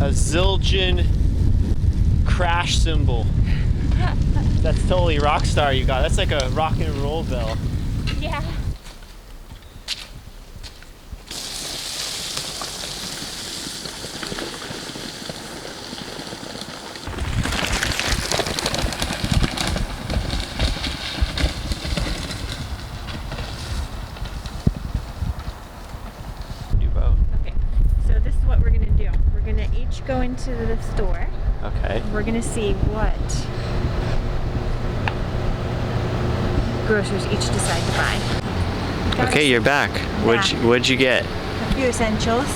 a Zildjian crash cymbal. That's totally rock star you got. That's like a rock and roll bell. Yeah. New boat. Okay, so this is what we're gonna do. We're gonna each go into the store. Okay. We're gonna see what grocers each decide to buy. Okay, you're back. What'd you get? A few essentials.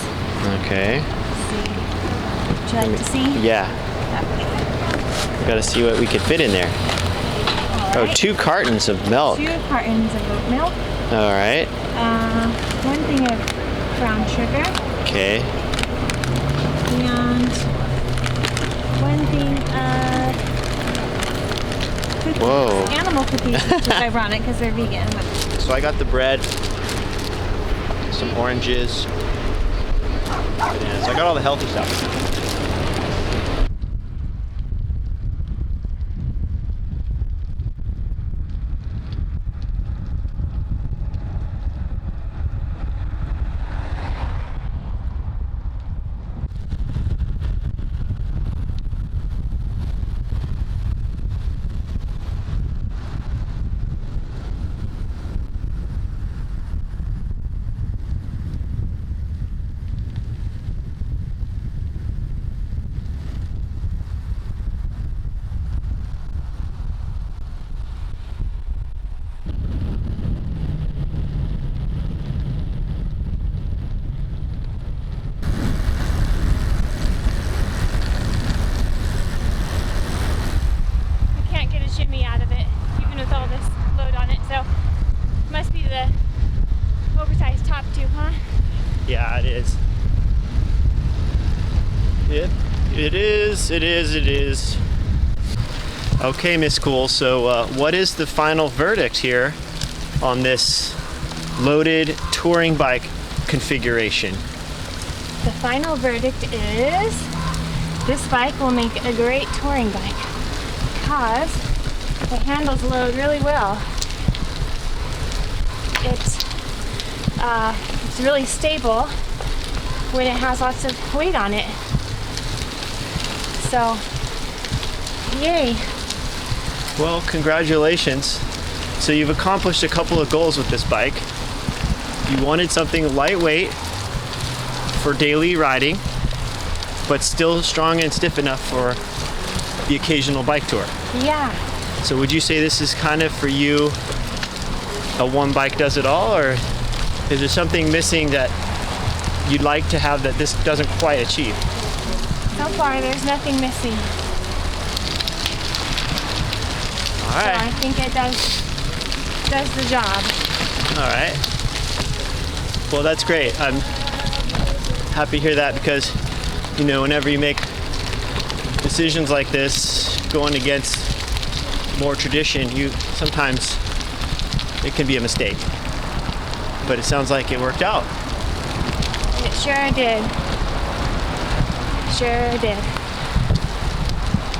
Okay. See. Would you like to see? Yeah. Okay. Gotta see what we could fit in there. All Oh, right. 2 cartons of milk. 2 cartons of oat milk. All right. 1 thing of brown sugar. Okay. And 1 thing of cookies. Whoa. Animal cookies, which is ironic because they're vegan. But So I got the bread, some oranges, bananas. So I got all the healthy stuff. I can't get a shimmy out of it, even with all this load on it. So must be the oversized top tube, huh? Yeah, it is. It is. Okay, Miss Cool. So what is the final verdict here on this loaded touring bike configuration? The final verdict is this bike will make a great touring bike because the handles load really well. It's really stable when it has lots of weight on it. So, yay. Well, congratulations. So you've accomplished a couple of goals with this bike. You wanted something lightweight for daily riding, but still strong and stiff enough for the occasional bike tour. Yeah. So would you say this is kind of for you a one bike does it all, or is there something missing that you'd like to have that this doesn't quite achieve? So far, there's nothing missing. All So I right. think it does the job. All right. Well, that's great. I'm happy to hear that because, you know, whenever you make decisions like this, going against more tradition, sometimes it can be a mistake. But it sounds like it worked out. It sure did. Sure did.